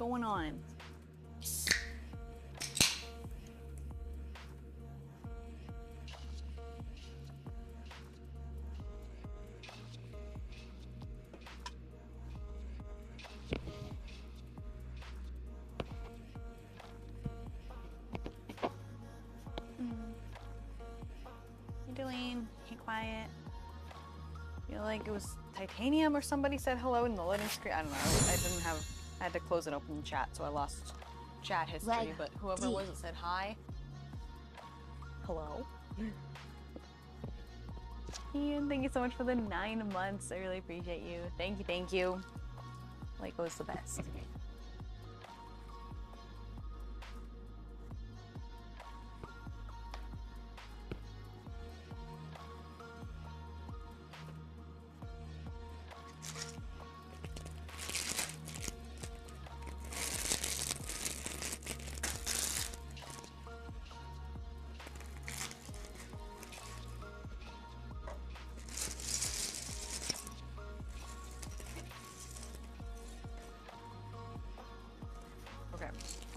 going on? Doing? Hey, quiet. Feel like it was titanium or somebody said hello in the loading screen. I don't know. I had to close and open the chat, so I lost chat history. Leg but whoever it was that said hi, hello. Ian, thank you so much for the 9 months. I really appreciate you. Thank you, thank you. Lego's the best.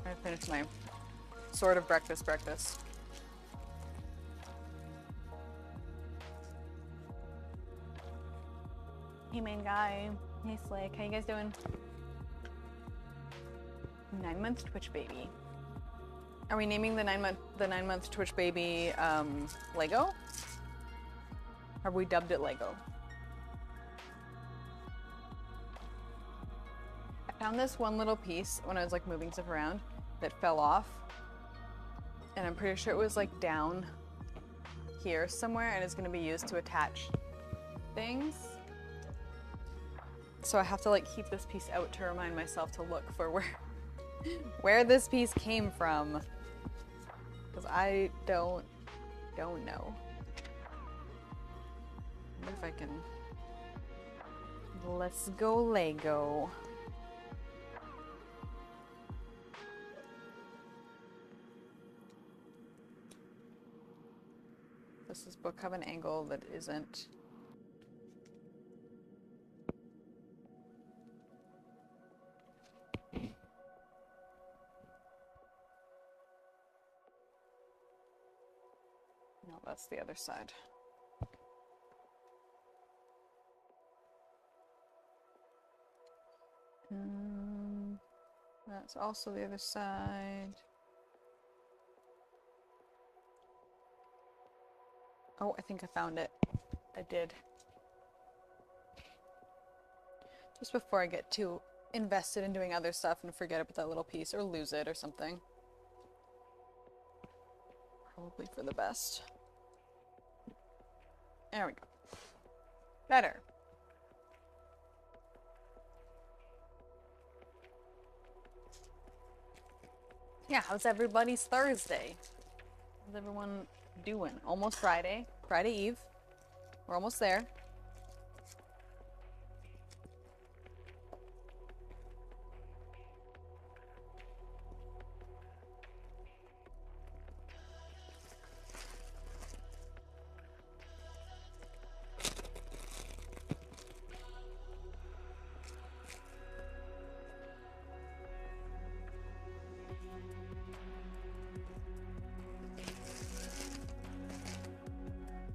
I finished my sort of breakfast. Hey main guy, hey Slick, how you guys doing? 9-month Twitch baby. Are we naming the 9-month Twitch baby Lego? Have we dubbed it Lego? I found this one little piece when I was like moving stuff around that fell off, and I'm pretty sure it was like down here somewhere, and it's going to be used to attach things. So I have to like keep this piece out to remind myself to look for where this piece came from, because I don't know. I wonder if I can. Let's go Lego. Does this book have an angle that isn't? No, that's the other side. That's also the other side. Oh, I think I found it. I did. Just before I get too invested in doing other stuff and forget about that little piece or lose it or something. Probably for the best. There we go. Better. Yeah, how's everybody's Thursday? How's everyone doing? Almost Friday. Friday Eve. We're almost there.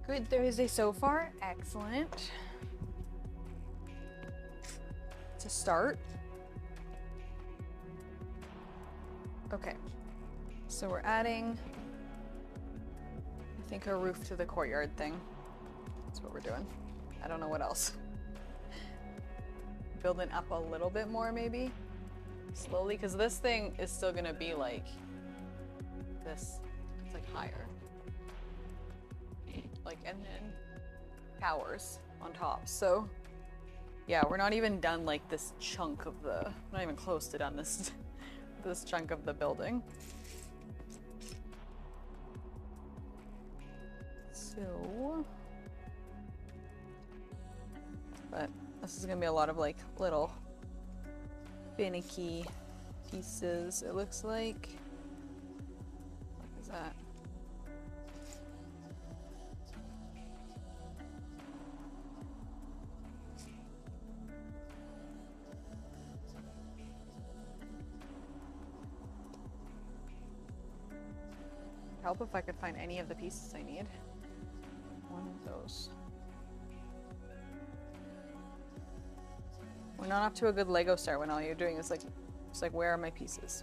Good Thursday so far. Excellent. To start. Okay. So we're adding, I think, a roof to the courtyard thing. That's what we're doing. I don't know what else. Building up a little bit more, maybe? Slowly, because this thing is still gonna be like this. It's like higher. Like, and then towers on top. So yeah, we're not even done like this chunk of the, not even close to done this this chunk of the building. So, but this is gonna be a lot of like little finicky pieces, it looks like. What is that? help if I could find any of the pieces I need. One of those. We're not off to a good Lego start when all you're doing is like, it's like, where are my pieces?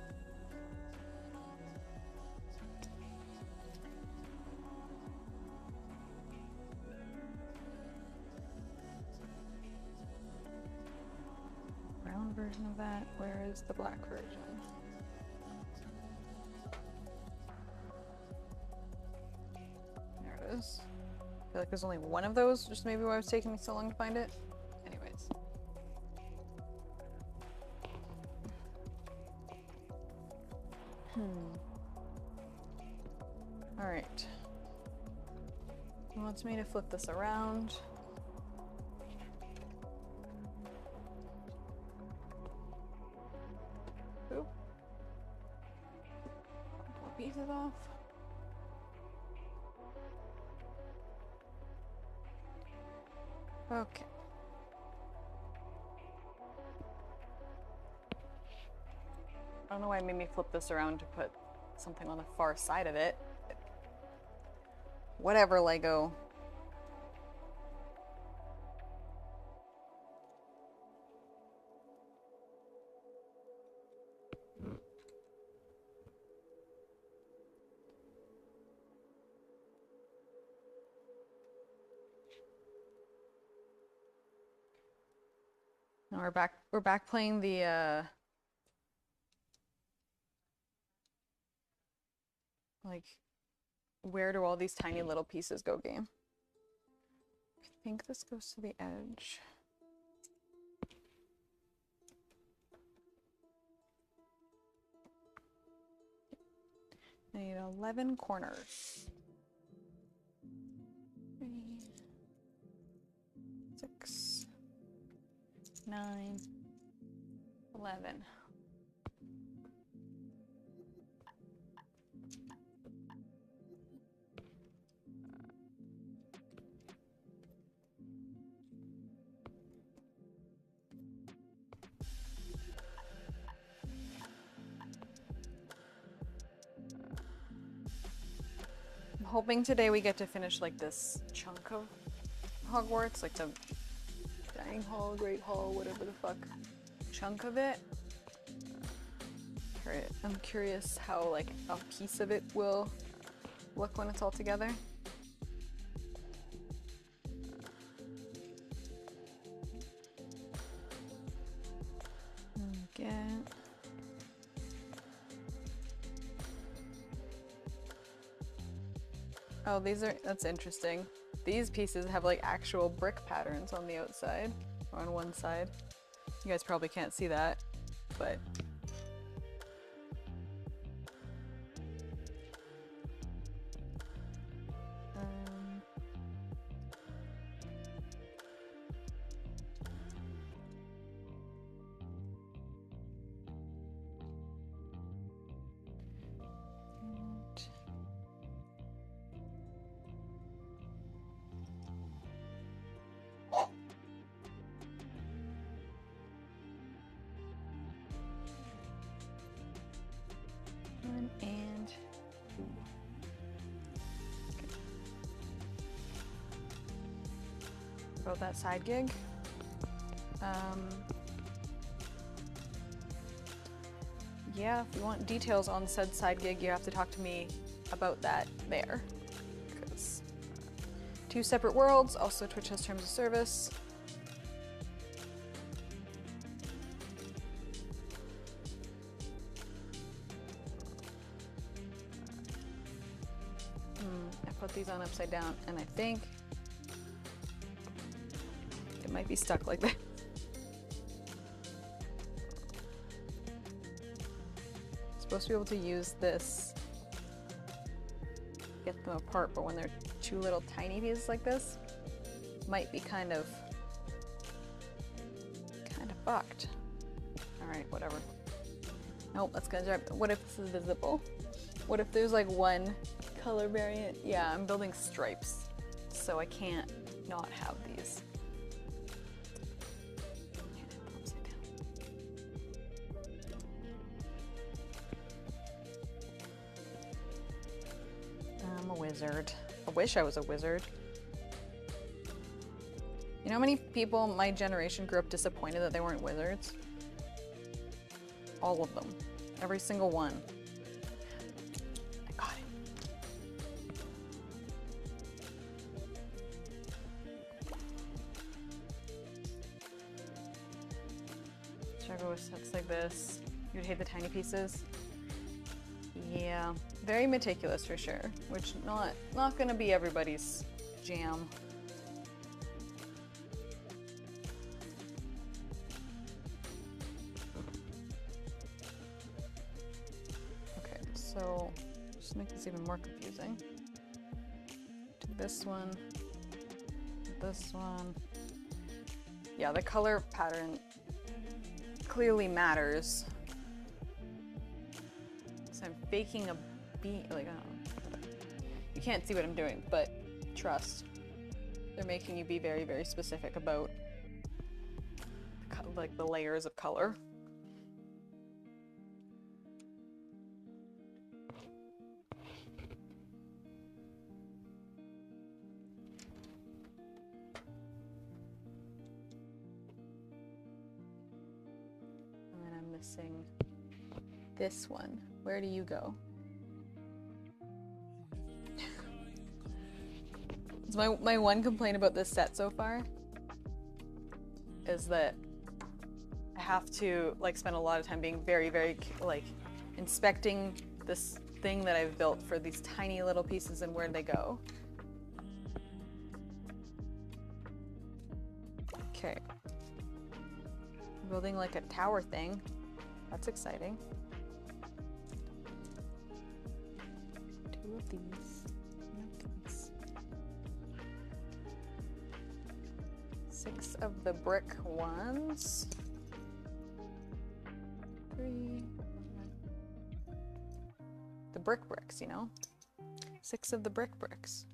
Brown version of that. Where is the black version? There it is. I feel like there's only one of those, just maybe why it's taking me so long to find it. Anyways. All right. He wants me to flip this around. Oop. Pull pieces off. Okay. I don't know why it made me flip this around to put something on the far side of it. Whatever, Lego. Now we're back playing the like, where do all these tiny little pieces go game? I think this goes to the edge. I need 11 corners. 3, 6, 9, 11. I'm hoping today we get to finish like this chunk of Hogwarts, like the dining hall, great hall, whatever the fuck chunk of it. I'm curious how like a piece of it will look when it's all together. Again. Oh, that's interesting. These pieces have like actual brick patterns on the outside, or on one side. You guys probably can't see that, but and about that side gig. Yeah, if you want details on said side gig, you have to talk to me about that there. Because 2 separate worlds, also Twitch has terms of service. I put these on upside down, and I think it might be stuck like that. Supposed to be able to use this, get them apart, but when they're 2 little tiny pieces like this, might be kind of fucked. All right, whatever. Nope, that's gonna drive. What if this is visible? What if there's like one color variant? Yeah, I'm building stripes, so I can't not have these. wizard. I wish I was a wizard. You know how many people my generation grew up disappointed that they weren't wizards? All of them. Every single one. I got it. Should I go with sets like this? You'd hate the tiny pieces? Yeah, very meticulous for sure, which not gonna be everybody's jam. Okay, so just to make this even more confusing. Do this one, this one. Yeah, the color pattern clearly matters. I'm faking a beat, like, I don't know. You can't see what I'm doing, but trust. They're making you be very, very specific about, like, the layers of color. And then I'm missing this one. Where do you go? So my one complaint about this set so far is that I have to like spend a lot of time being very, very like inspecting this thing that I've built for these tiny little pieces and where they go. Okay. I'm building like a tower thing. That's exciting. Two of these. These. 6 of the brick ones. 3. The bricks, you know? 6 of the bricks.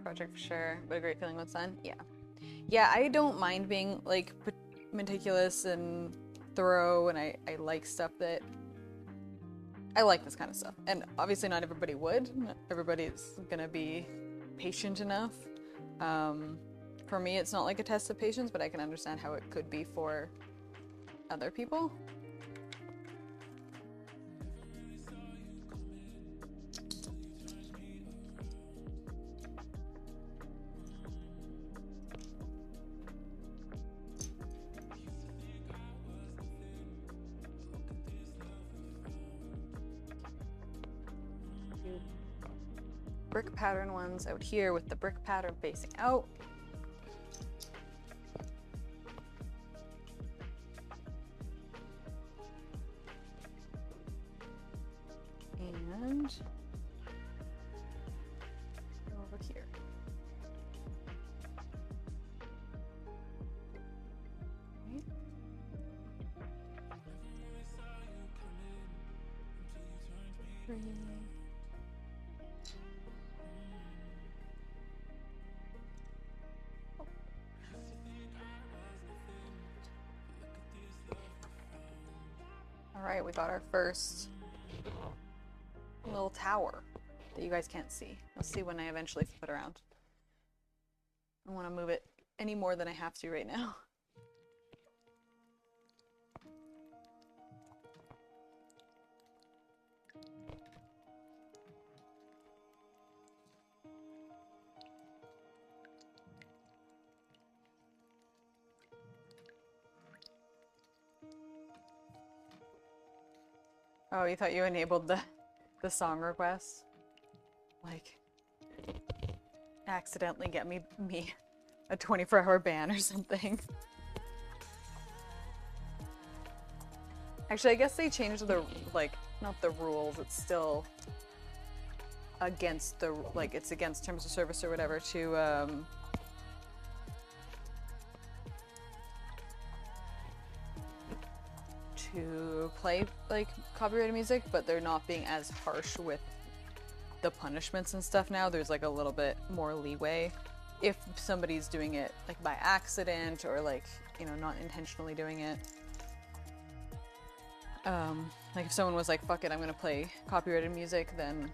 Project for sure, but a great feeling when it's done. Yeah. Yeah, I don't mind being like meticulous and thorough, and I like stuff that I like this kind of stuff. And obviously not everybody would. Not everybody's gonna be patient enough. For me, it's not like a test of patience, but I can understand how it could be for other people. Brick pattern ones out here with the brick pattern facing out. And over here. Okay. Three. Alright, we got our first little tower that you guys can't see. I'll see when I eventually flip it around. I don't want to move it any more than I have to right now. Oh, you thought you enabled the song request? Like, accidentally get me a 24-hour ban or something. Actually, I guess they changed the, like, not the rules, it's still against the, like, it's against terms of service or whatever to play like copyrighted music, but they're not being as harsh with the punishments and stuff now, there's like a little bit more leeway if somebody's doing it like by accident or like, you know, not intentionally doing it. Like if someone was like, fuck it, I'm gonna play copyrighted music, then,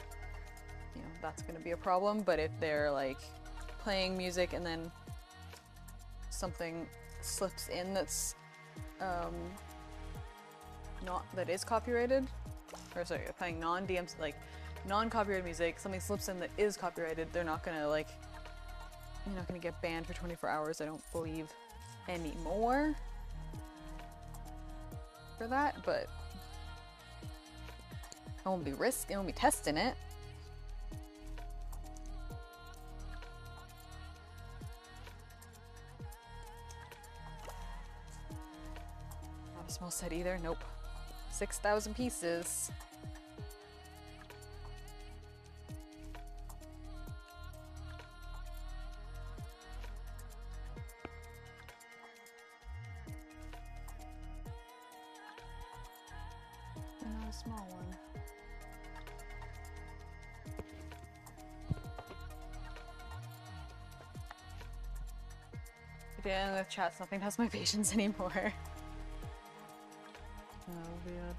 you know, that's gonna be a problem. But if they're like playing music and then something slips in that's that is copyrighted, or sorry, playing non-DMs, like non-copyrighted music, something slips in that is copyrighted, they're not gonna like, you're not gonna get banned for 24 hours, I don't believe, anymore for that, but I won't be testing it. Not a small set either, nope. 6,000 pieces. Not a small one. Yeah, in the chats, nothing has my patience anymore. Oh, weird.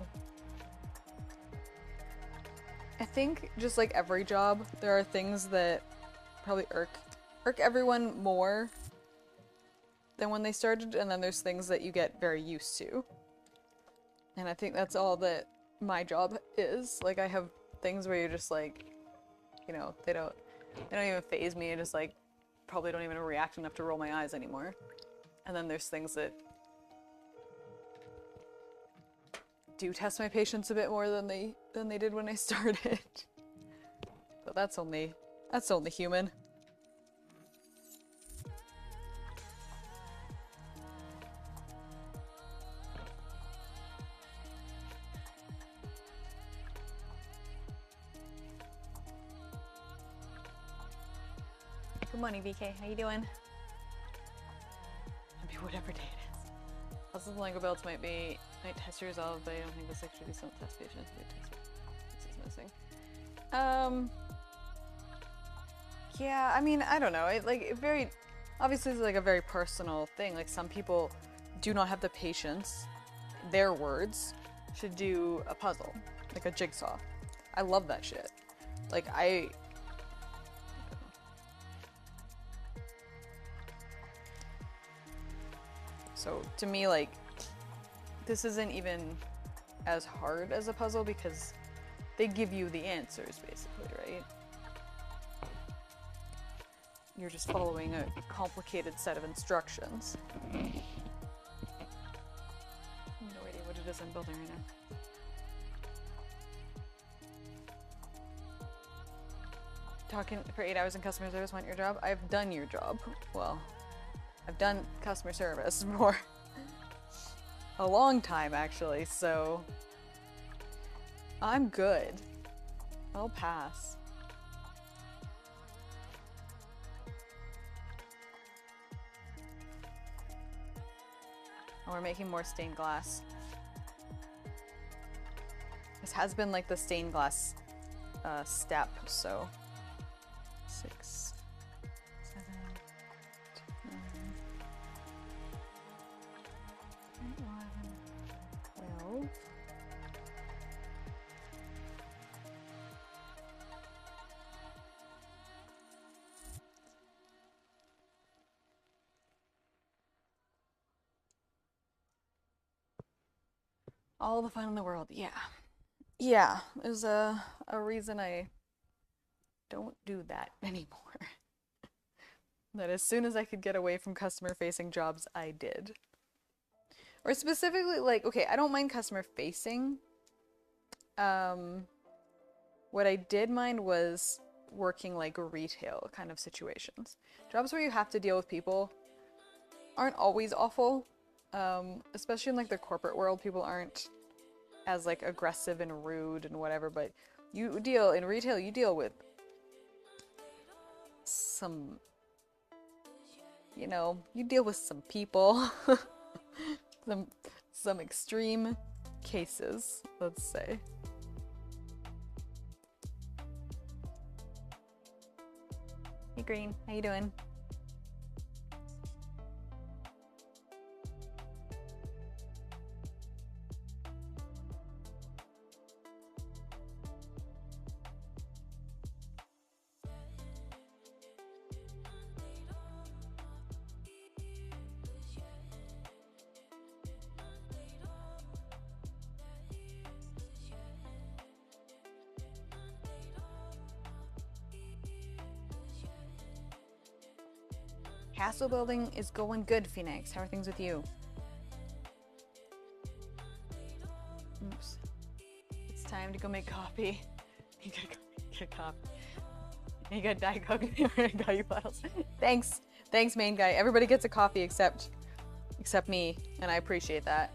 I think just like every job, there are things that probably irk everyone more than when they started, and then there's things that you get very used to. And I think that's all that my job is. Like, I have things where you're just like, you know, they don't even faze me. I just like probably don't even react enough to roll my eyes anymore. And then there's things that do test my patience a bit more than they did when I started. But that's only human. Good morning, VK. How you doing? Maybe whatever day it is. Also, the Lego builds might test your resolve, but I don't think this actually don't test patience. This is missing. Yeah, I mean, I don't know. Obviously it's like a very personal thing. Like, some people do not have the patience, their words, to do a puzzle, like a jigsaw. I love that shit. Like, so to me, like, this isn't even as hard as a puzzle because they give you the answers, basically, right? You're just following a complicated set of instructions. No idea what it is I'm building right now. Talking for 8 hours in customer service, want your job? I've done your job. Well, I've done customer service for a long time, actually, so I'm good. I'll pass. Oh, we're making more stained glass. This has been like the stained glass step, so 6, 7, 9, 10, 11, 12. All the fun in the world, yeah. Yeah, there's a reason I don't do that anymore. That as soon as I could get away from customer-facing jobs, I did. Or specifically, like, okay, I don't mind customer-facing. What I did mind was working, like, retail kind of situations. Jobs where you have to deal with people aren't always awful. Especially in, like, the corporate world, people aren't as, like, aggressive and rude and whatever, but in retail, you deal with some, you know, you deal with some people. some extreme cases, let's say. Green. How you doing? Castle building is going good, Phoenix. How are things with you? Oops. It's time to go make coffee. You gotta go get coffee. You got Diet Coke. I got you bottles. Thanks. Thanks, main guy. Everybody gets a coffee except me, and I appreciate that.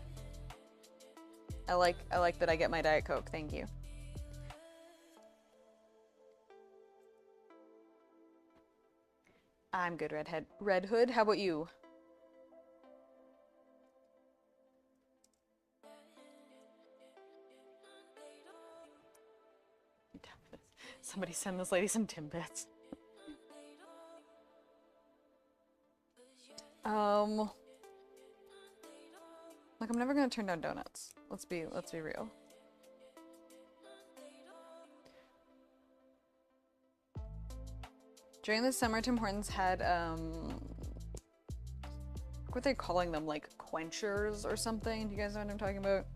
I like that I get my Diet Coke. Thank you. I'm good, Red Hood. How about you? Somebody send this lady some Timbits. Like, I'm never gonna turn down donuts. Let's be real. During the summer, Tim Hortons had, what are they calling them? Like quenchers or something? Do you guys know what I'm talking about?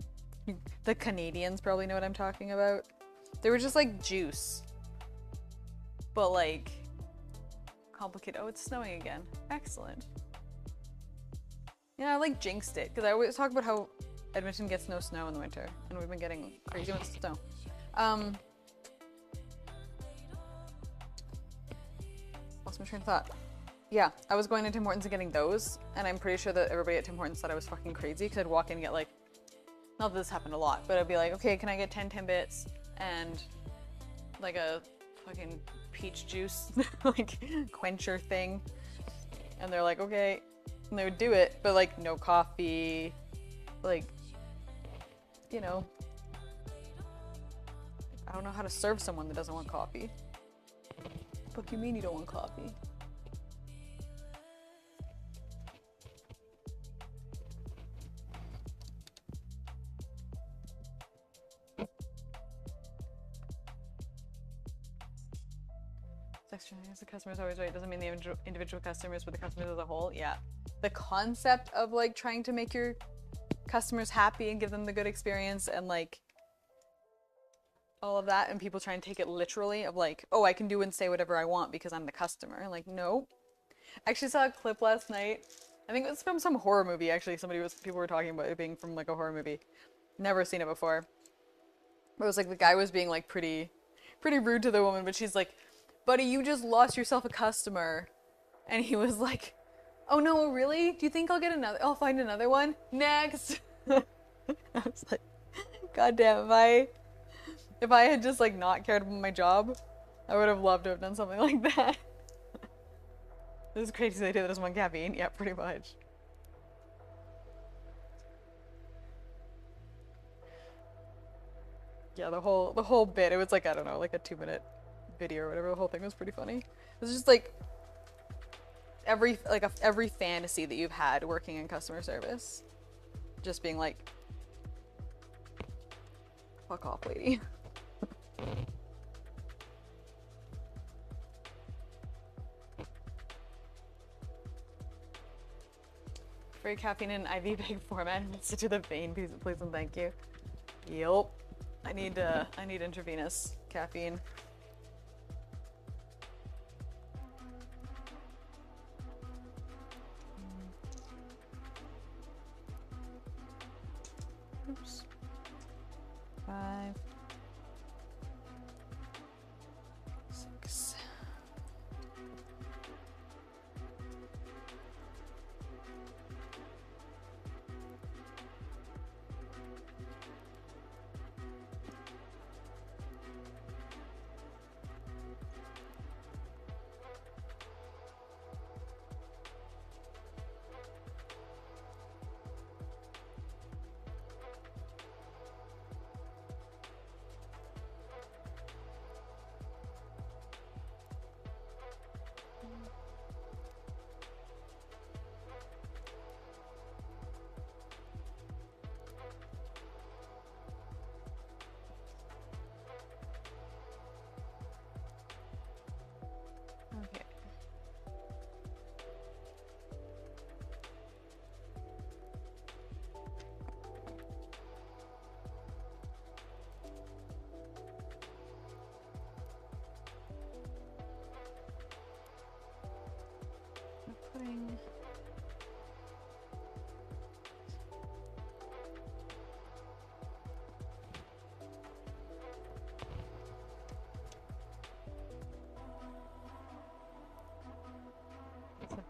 The Canadians probably know what I'm talking about. They were just like juice. But like, complicated. Oh, it's snowing again. Excellent. Yeah, I like jinxed it, because I always talk about how Edmonton gets no snow in the winter, and we've been getting crazy amounts of snow. Lost my train of thought. Yeah, I was going to Tim Hortons and getting those, and I'm pretty sure that everybody at Tim Hortons thought I was fucking crazy, because I'd walk in and get like, not that this happened a lot, but I'd be like, okay, can I get 10 Timbits and like a fucking peach juice, like quencher thing? And they're like, okay. And they would do it, but like no coffee, like, you know, I don't know how to serve someone that doesn't want coffee. What do you mean you don't want coffee? The customer's always right. Doesn't mean the individual customers, but the customers as a whole. Yeah. The concept of like trying to make your customers happy and give them the good experience and like all of that, and people try and take it literally of like, oh, I can do and say whatever I want because I'm the customer. Like, no. I actually saw a clip last night. I think it was from some horror movie actually. People were talking about it being from like a horror movie. Never seen it before. But it was like the guy was being like pretty rude to the woman, but she's like, buddy, you just lost yourself a customer. And he was like, oh no, really? Do you think I'll find another one? Next! I was like, god damn, if I had just like not cared about my job, I would have loved to have done something like that. This is crazy idea that doesn't want caffeine. Yeah, pretty much. Yeah, the whole bit, it was like, I don't know, like a 2-minute video or whatever. The whole thing was pretty funny. It was just like every fantasy that you've had working in customer service, just being like, fuck off, lady. Free caffeine in IV bag format. Stick to the vein, please and thank you. Yup. I need intravenous caffeine. Oops. 5, 6.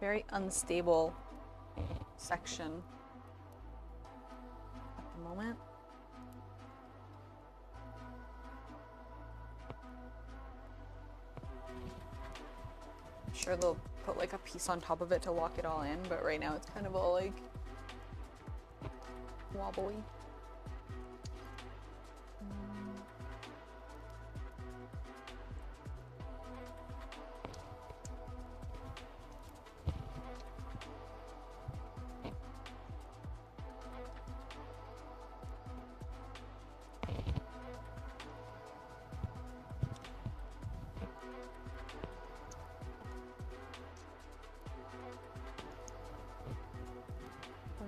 very unstable section at the moment. I'm sure they'll put like a piece on top of it to lock it all in, but right now it's kind of all like wobbly.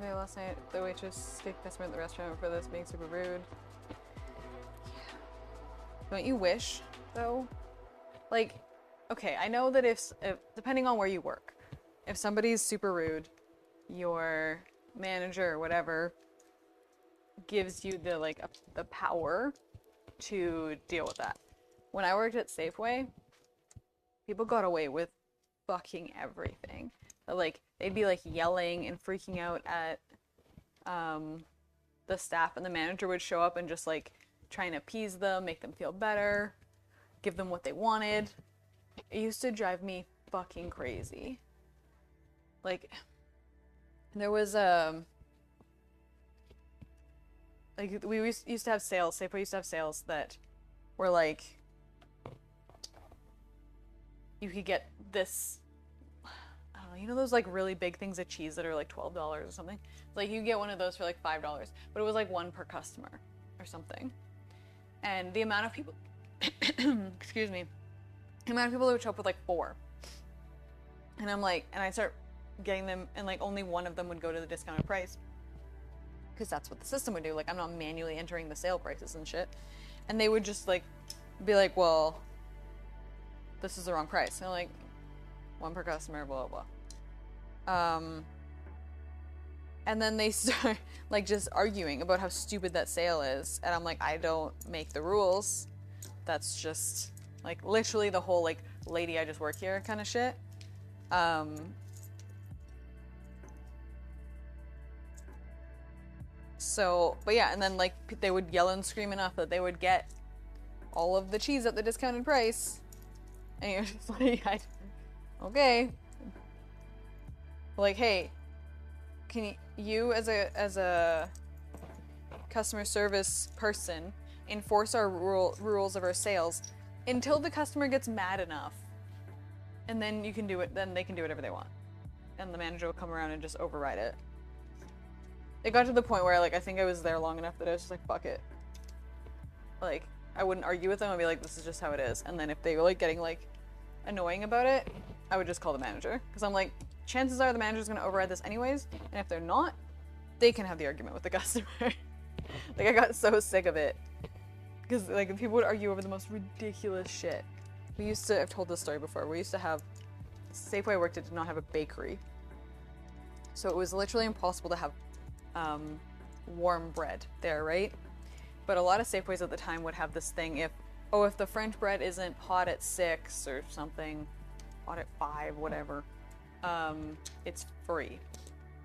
Okay, last night the waitress escaped customer at the restaurant for this being super rude. Yeah. Don't you wish, though? Like, okay, I know that if depending on where you work, if somebody's super rude, your manager or whatever gives you the the power to deal with that. When I worked at Safeway, people got away with fucking everything. Like, they'd be like yelling and freaking out at the staff, and the manager would show up and just like try and appease them, make them feel better, give them what they wanted. It used to drive me fucking crazy. Like, there was like, we used to have sales, Safeway used to have sales that were like, you could get this, I don't know, you know those like really big things of cheese that are like $12 or something? Like, you get one of those for like $5, but it was like one per customer or something. And the amount of people, excuse me, the amount of people that would show up with like 4. And I'm like, and I start getting them, and like only one of them would go to the discounted price. Because that's what the system would do. Like, I'm not manually entering the sale prices and shit. And they would just like be like, well, this is the wrong price. And I'm like, 1 per customer, blah, blah, blah. And then they start like just arguing about how stupid that sale is. And I'm like, I don't make the rules. That's just like literally the whole like, lady, I just work here kind of shit. So, but yeah, and then like they would yell and scream enough that they would get all of the cheese at the discounted price. And you're just like, okay. Like, hey, can you as a customer service person enforce our rules of our sales until the customer gets mad enough, and then you can do it. Then they can do whatever they want, and the manager will come around and just override it. It got to the point where like I think I was there long enough that I was just like, fuck it. Like, I wouldn't argue with them. I'd be like, this is just how it is. And then if they were like getting like annoying about it, I would just call the manager, because I'm like, chances are the manager's gonna override this anyways, and if they're not, they can have the argument with the customer. Like, I got so sick of it, because like people would argue over the most ridiculous shit. We used to, I've told this story before, we used to have, Safeway I worked at did not have a bakery, so it was literally impossible to have warm bread there, right? But a lot of Safeways at the time would have this thing, if the French bread isn't hot at 6 or something, hot at 5, whatever, it's free.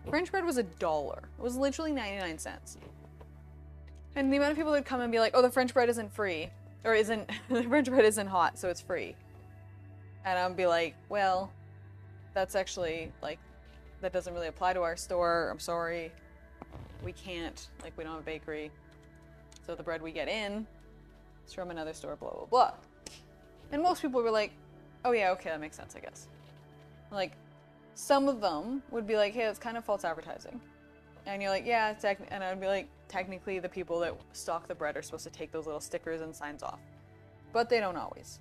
French bread was $1. It was literally 99 cents. And the amount of people that would come and be like, oh, the French bread isn't free, or isn't, the French bread isn't hot, so it's free. And I'd be like, well, that's actually, like, that doesn't really apply to our store, I'm sorry. We can't, like, we don't have a bakery. So the bread we get in is from another store, blah, blah, blah. And most people were like, oh yeah, okay, that makes sense, I guess. Like, some of them would be like, hey, that's kind of false advertising. And you're like, yeah, and I'd be like, technically the people that stock the bread are supposed to take those little stickers and signs off. But they don't always.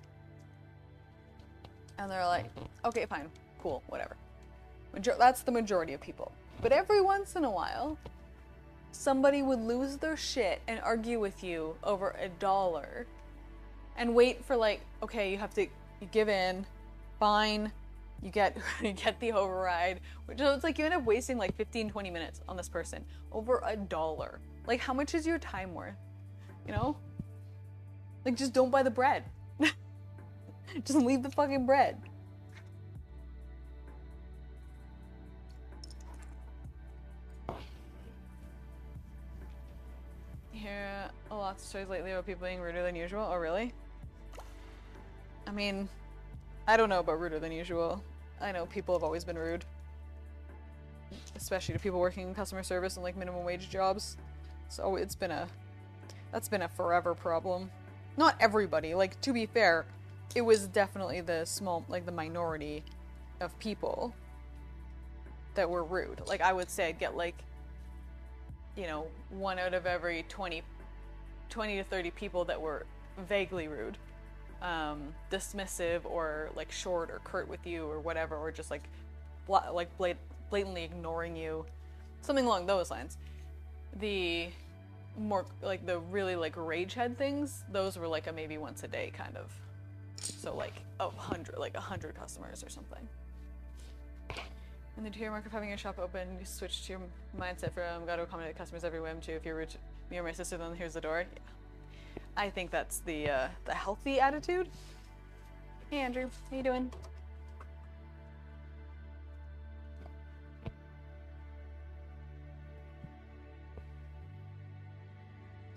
And they're like, okay, fine, cool, whatever. That's the majority of people. But every once in a while, somebody would lose their shit and argue with you over $1 and wait for like, okay, you give in, fine, you get the override, which is like you end up wasting like 15-20 minutes on this person over $1. Like, how much is your time worth? You know? Like, just don't buy the bread. Just leave the fucking bread. hear a lot of stories lately about people being ruder than usual. Oh, really? I mean, I don't know about ruder than usual. I know people have always been rude. Especially to people working in customer service and like minimum wage jobs. So that's been a forever problem. Not everybody, like to be fair, it was definitely the the minority of people that were rude. Like I would say I'd get like, you know, 1 out of every 20 to 30 people that were vaguely rude. Dismissive or like short or curt with you or whatever, or just like blatantly ignoring you, something along those lines. The more like the really like rage head things, those were like a maybe once a day kind of. So like 100 customers or something. In the tier mark of having your shop open, you switch to your mindset from gotta accommodate customers every whim to if you're rich, me or my sister, then here's the door. Yeah. I think that's the healthy attitude. Hey Andrew, how you doing?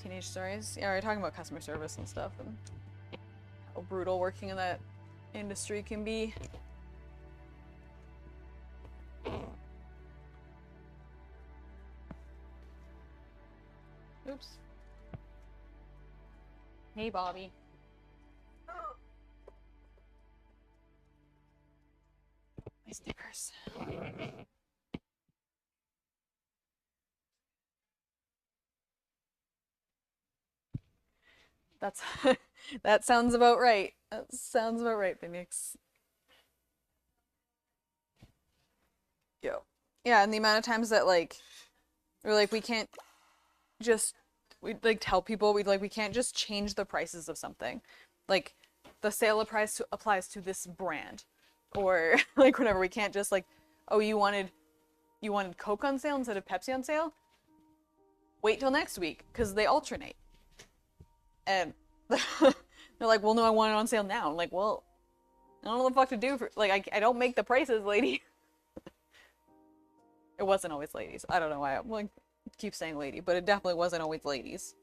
Teenage stories? Yeah, we're talking about customer service and stuff and how brutal working in that industry can be. Oops. Hey, Bobby. My stickers. That's that sounds about right. That sounds about right, Phoenix. Yo. Yeah, and the amount of times that like we're like we can't just we like tell people we can't just change the prices of something. Like the sale applies to this brand. Or like whatever, we can't just like, oh, you wanted Coke on sale instead of Pepsi on sale? Wait till next week, because they alternate. And they're like, well, no, I want it on sale now. I'm like, well, I don't know what the fuck to do for like I don't make the prices, lady. It wasn't always ladies. I don't know why I'm like keep saying lady, but it definitely wasn't always ladies.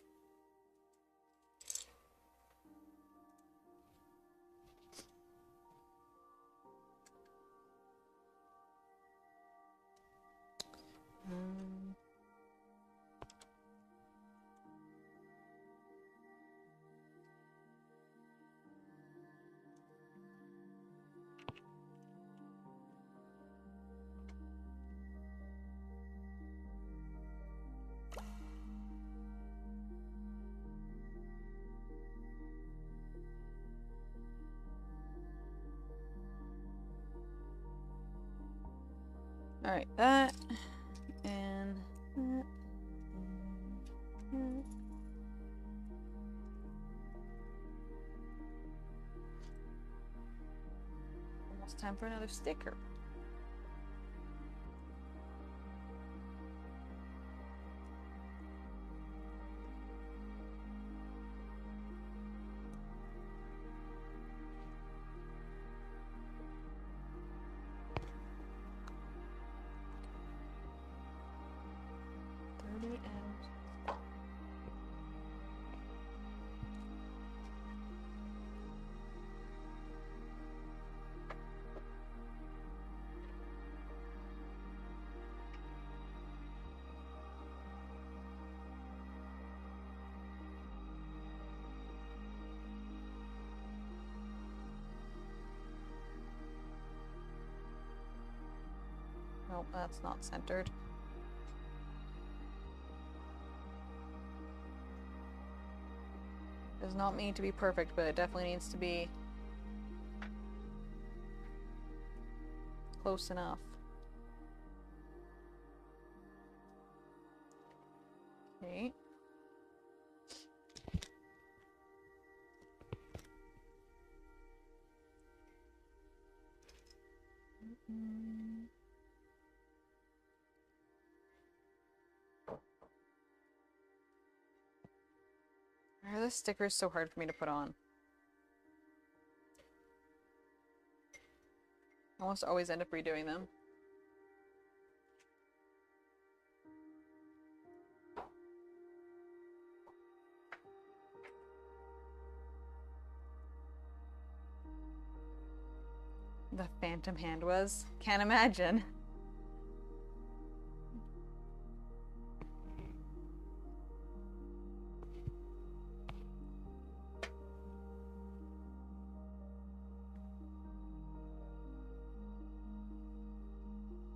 Alright, that, and that, and that. Almost time for another sticker. Nope, that's not centered. Does not mean to be perfect, but it definitely needs to be close enough. Okay. Why are the stickers so hard for me to put on? I almost always end up redoing them. The phantom hand was? Can't imagine.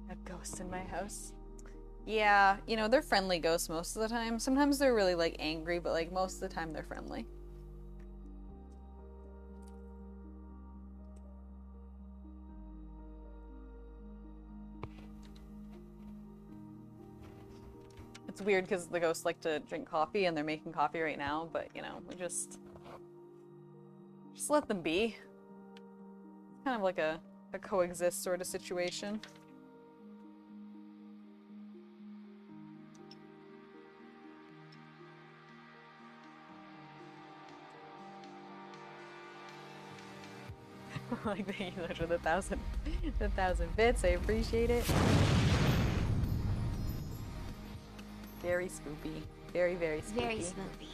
A ghost in my house. Yeah, you know, they're friendly ghosts most of the time. Sometimes they're really, like, angry, but, like, most of the time they're friendly. It's weird because the ghosts like to drink coffee and they're making coffee right now, but, you know, we just let them be. Kind of like a coexist sort of situation. Like, thank you for the thousand bits. I appreciate it. Very spoopy. Very, very spoopy. Very spoopy.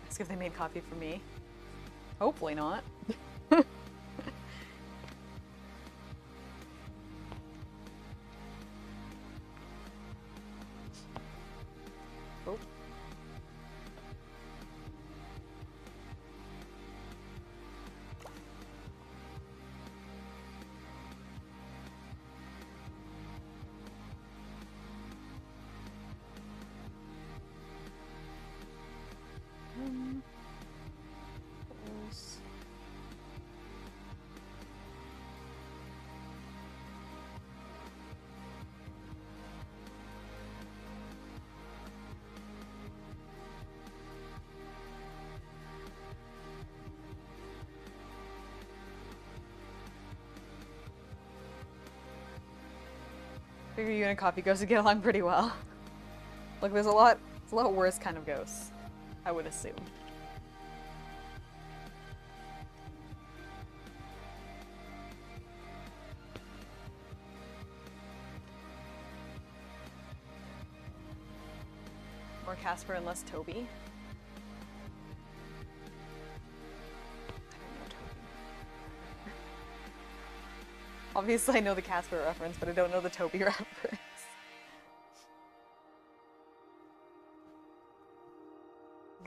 Ask if they made coffee for me. Hopefully not. Oh. Close. Figure you and a coffee ghost would get along pretty well. Like, it's a lot worse kind of ghosts, I would assume. More Casper and less Toby. I don't know Toby. Obviously I know the Casper reference, but I don't know the Toby reference.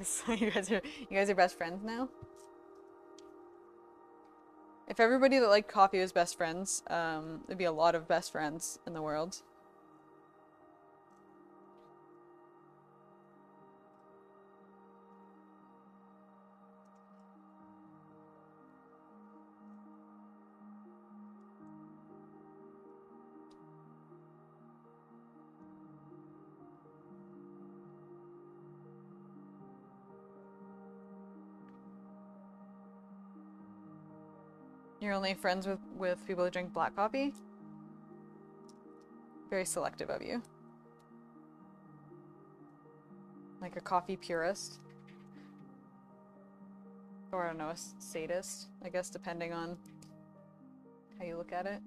So you guys are best friends now? If everybody that liked coffee was best friends, there'd be a lot of best friends in the world. You're only friends with people who drink black coffee? Very selective of you. Like a coffee purist. Or, I don't know, a sadist, I guess, depending on how you look at it.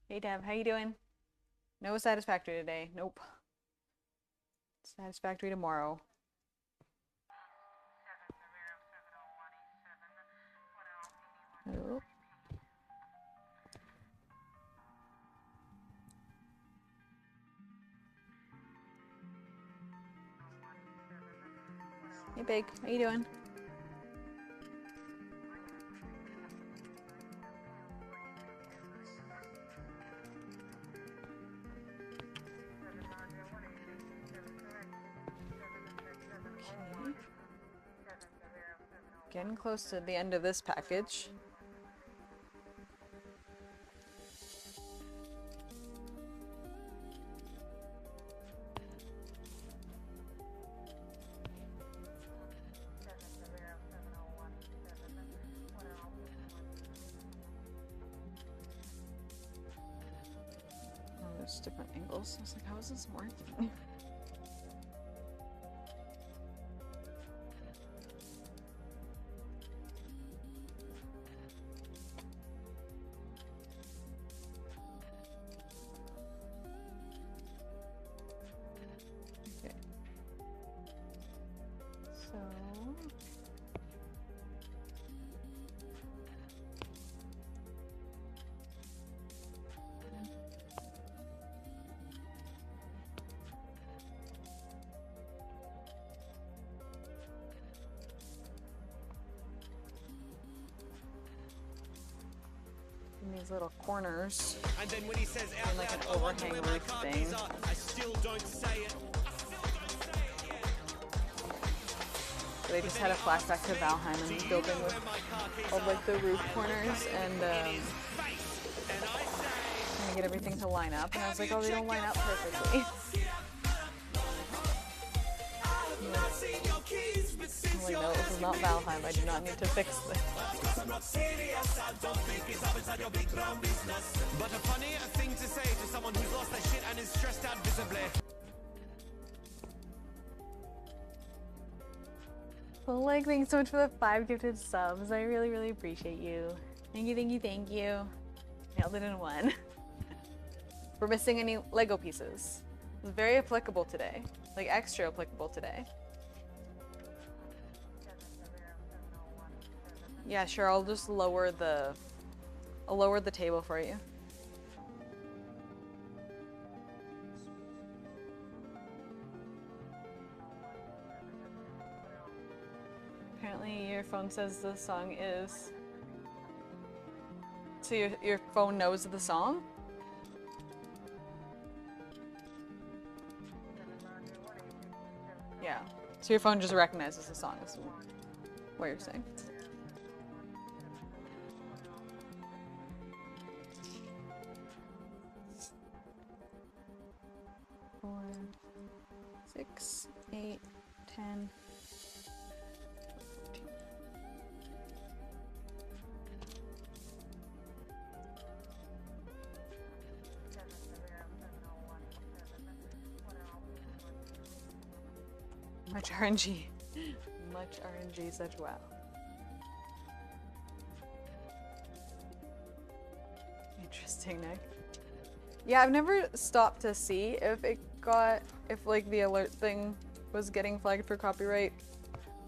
Hey Deb, how you doing? No satisfactory today. Nope. Satisfactory tomorrow. Oh. Hey Big, how you doing? Getting close to the end of this package. Oh, there's different angles. I was like, how is this working? these little corners. And then when he says And like an overhang roof thing. I still don't say it. They just had a flashback to Valheim and building with all like the roof corners and trying to get everything to line up. And I was like, oh, they don't line up perfectly. I'm like, no, this is not Valheim. I do not need to fix this. But a funny thing to say to someone who's lost their shit and is stressed out visibly. Well, like, thanks so much for the 5 gifted subs. I really, really appreciate you. Thank you, thank you, thank you. Nailed it in one. We're missing any Lego pieces. It's very applicable today. Like, extra applicable today. Yeah, sure, I'll just lower the table for you. Apparently your phone says the song is... So your phone knows the song? Yeah. So your phone just recognizes the song is what you're saying. Four, 6, 8, 10. Much RNG. Much RNG, such wow. Interesting, Nick. Yeah, I've never stopped to see if like the alert thing was getting flagged for copyright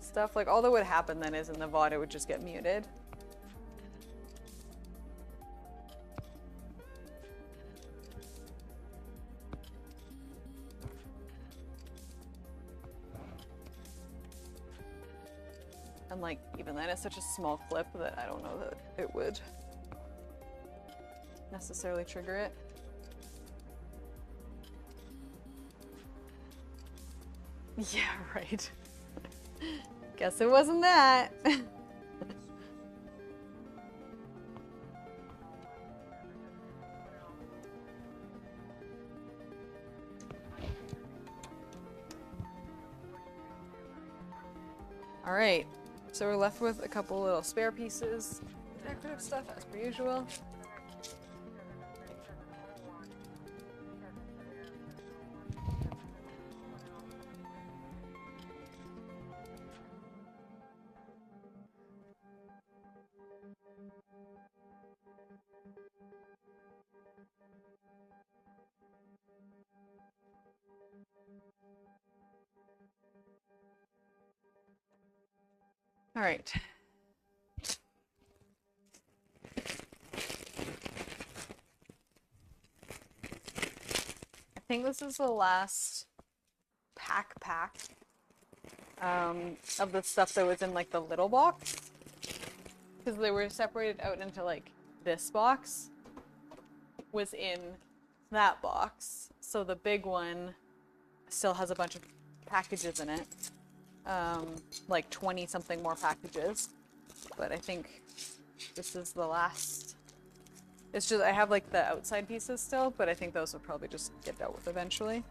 stuff. Like, all that would happen then is in the VOD it would just get muted. And like, even then it's such a small clip that I don't know that it would necessarily trigger it. Yeah, right. Guess it wasn't that. All right. So we're left with a couple little spare pieces, decorative stuff as per usual. All right. I think this is the last pack of the stuff that was in like the little box, because they were separated out into like this box was in that box, so the big one still has a bunch of packages in it, like 20 something more packages, but I think this is the last. It's just, I have like the outside pieces still, but I think those will probably just get dealt with eventually.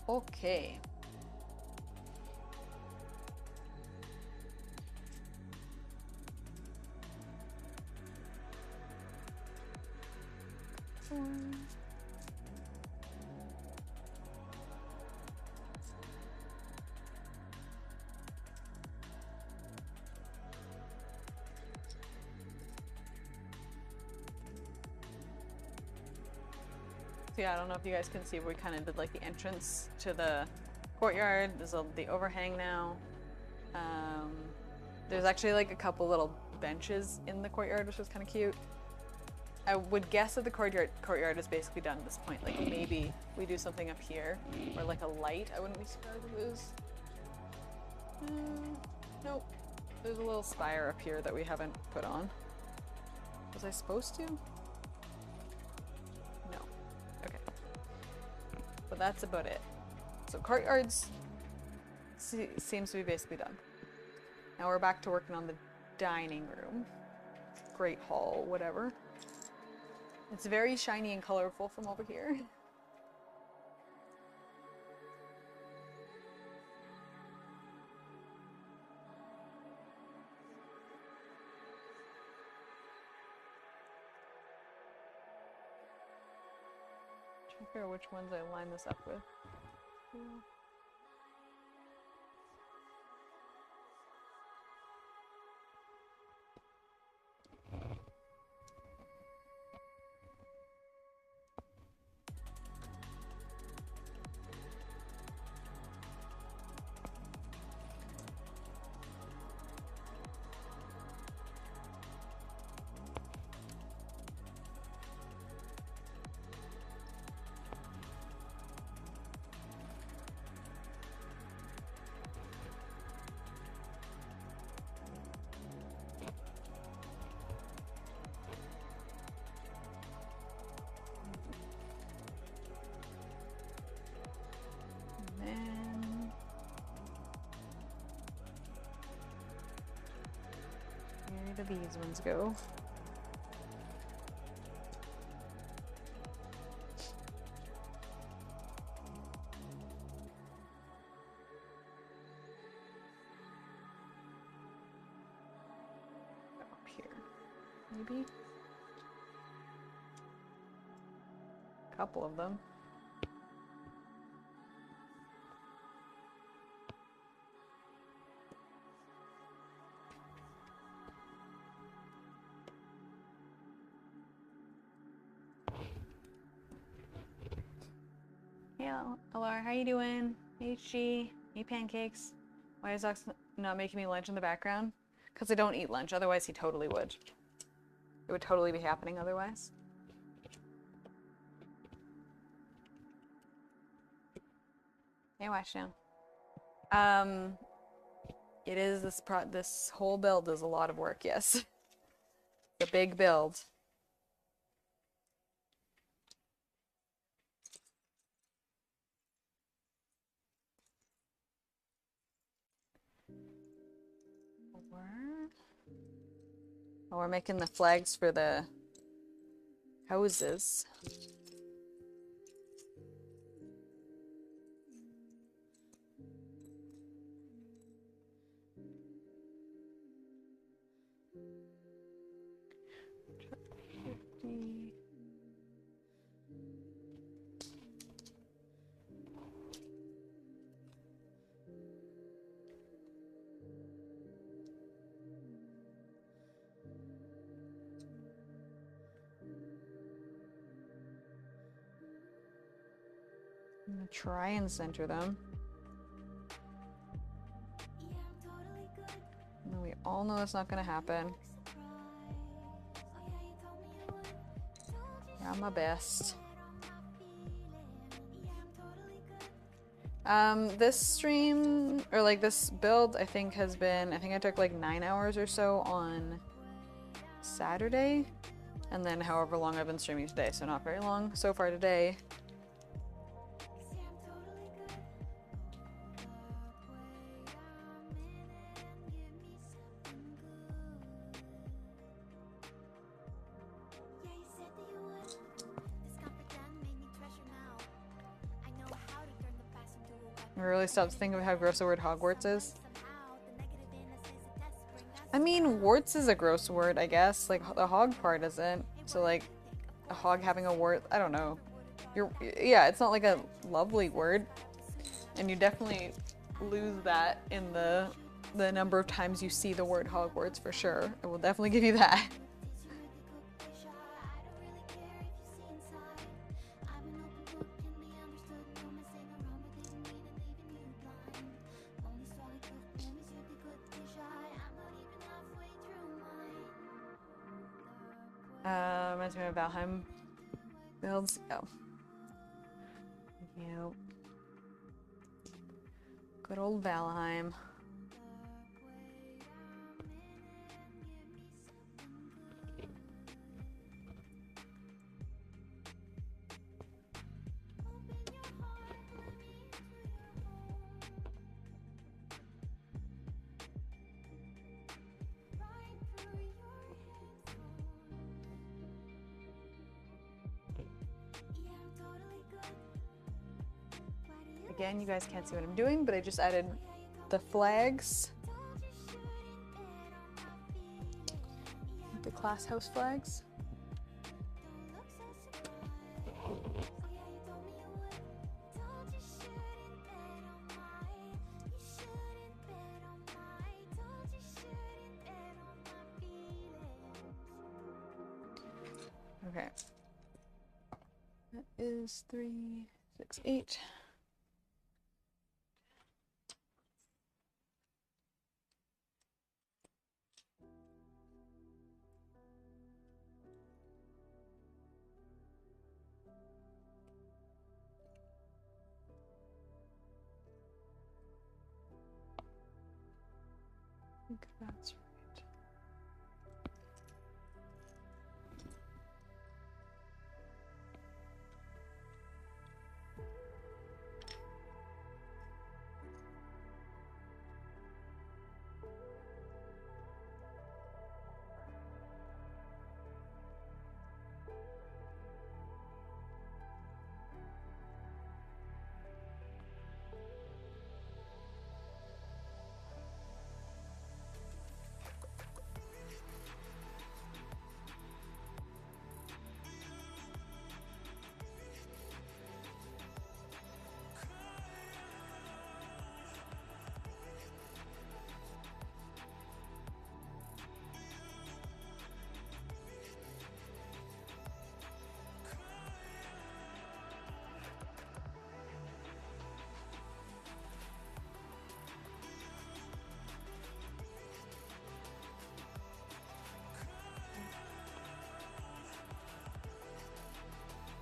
Okay. yeah, I don't know if you guys can see, but we kind of did like the entrance to the courtyard. There's the overhang now. There's actually like a couple little benches in the courtyard, which was kind of cute. I would guess that the courtyard is basically done at this point. Like maybe we do something up here, or like a light. I wouldn't be surprised if it was. Nope. There's a little spire up here that we haven't put on. Was I supposed to? No. Okay. But that's about it. So courtyards seems to be basically done. Now we're back to working on the dining room. Great hall, whatever. It's very shiny and colorful from over here. Trying to figure out which ones I line this up with. Where do these ones go? Up here, maybe? A couple of them. Hello, how you doing? Hey, G. Hey, pancakes. Why is Ox not making me lunch in the background? Because I don't eat lunch, otherwise he totally would. It would totally be happening otherwise. Hey, watch now. It is this whole build is a lot of work, yes. The big build. Oh, we're making the flags for the houses. I'm gonna try and center them. And we all know it's not gonna happen. Yeah, I'm my best. This stream, or like this build, I think I took like 9 hours or so on Saturday, and then however long I've been streaming today, so not very long so far today. I really stopped to think of how gross the word Hogwarts is. I mean, warts is a gross word, I guess. Like, the hog part isn't. So, like, a hog having a wart, I don't know. Yeah, it's not like a lovely word. And you definitely lose that in the number of times you see the word Hogwarts, for sure. I will definitely give you that. Reminds me of Valheim builds. Oh. Yep. Good old Valheim. Again, you guys can't see what I'm doing, but I just added the flags. The class house flags. Okay. That is 3, 6, 8. I think that's right.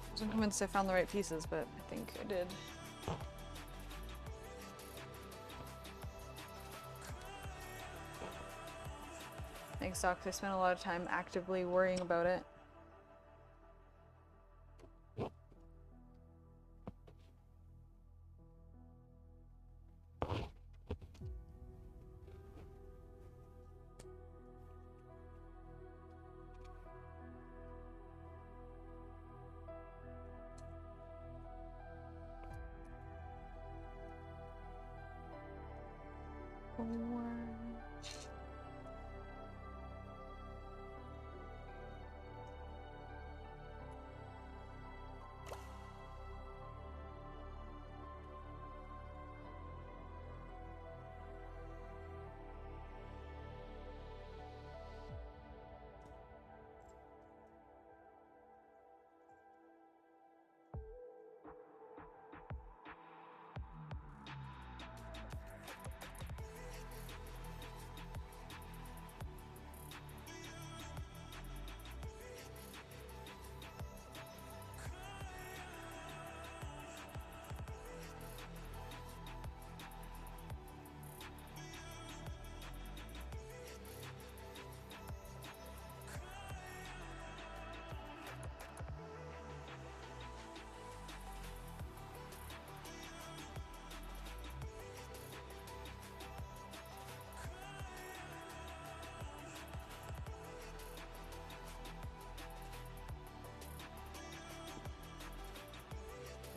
I wasn't convinced I found the right pieces, but I think I did. Thanks, Doc. I spent a lot of time actively worrying about it.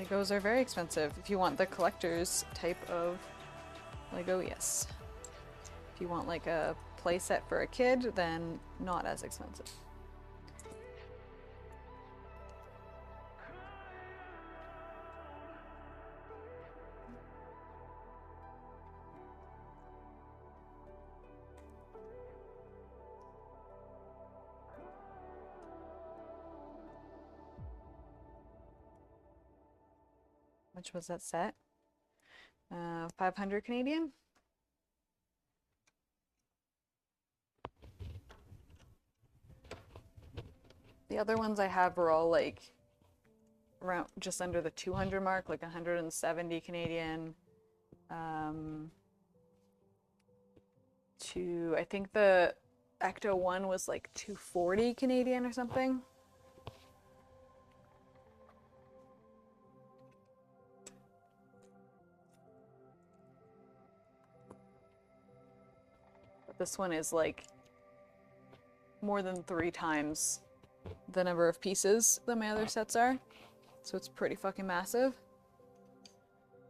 Legos are very expensive. If you want the collector's type of Lego, yes. If you want like a play set for a kid, then not as expensive. Which was that set? 500 Canadian? The other ones I have are all like around just under the 200 mark, like 170 Canadian. I think the Ecto one was like 240 Canadian or something. But this one is like more than 3 times the number of pieces that my other sets are. So it's pretty fucking massive.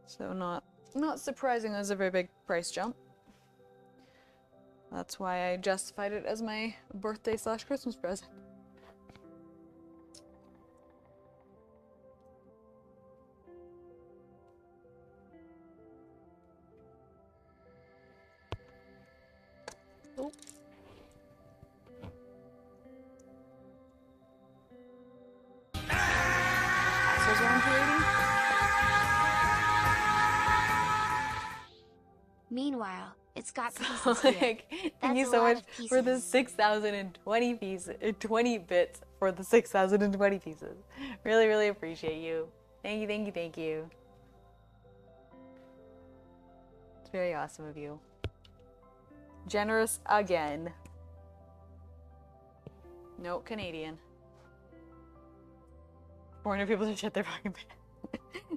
So not surprising there's a very big price jump. That's why I justified it as my birthday / Christmas present. Oh. Says 180. Meanwhile, it's got pieces So, here. like, thank That's you a so lot much of for the pieces. 6,020 pieces, 20 bits for the 6,020 pieces. Really, really appreciate you. Thank you, thank you, thank you. It's very awesome of you. Generous again. No Canadian. 400 people to shut their fucking pants.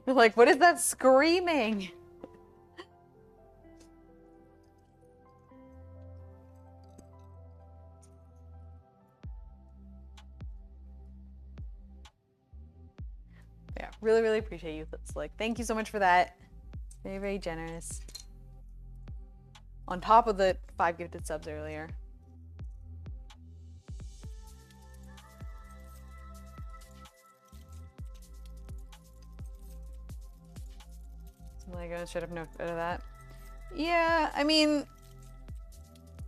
They're like, what is that screaming? Yeah, really, really appreciate you. That's like, thank you so much for that. Very, very generous. On top of the 5 gifted subs earlier. Some Lego should have no out of that. Yeah, I mean,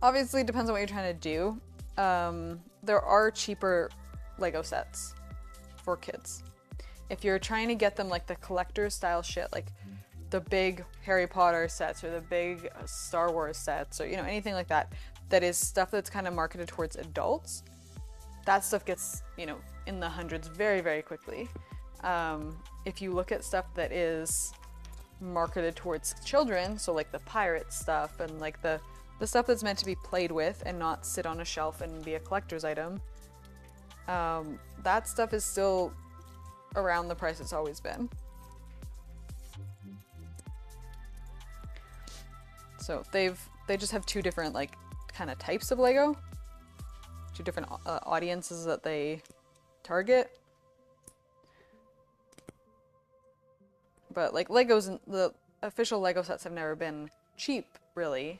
obviously it depends on what you're trying to do. There are cheaper Lego sets for kids. If you're trying to get them like the collector style shit, like the big Harry Potter sets or the big Star Wars sets or, you know, anything like that, that is stuff that's kind of marketed towards adults, that stuff gets, you know, in the hundreds very, very quickly. If you look at stuff that is marketed towards children, so like the pirate stuff and like the stuff that's meant to be played with and not sit on a shelf and be a collector's item, that stuff is still around the price it's always been. So they just have 2 different like kind of types of Lego, 2 different audiences that they target. But like Legos, the official Lego sets have never been cheap, really.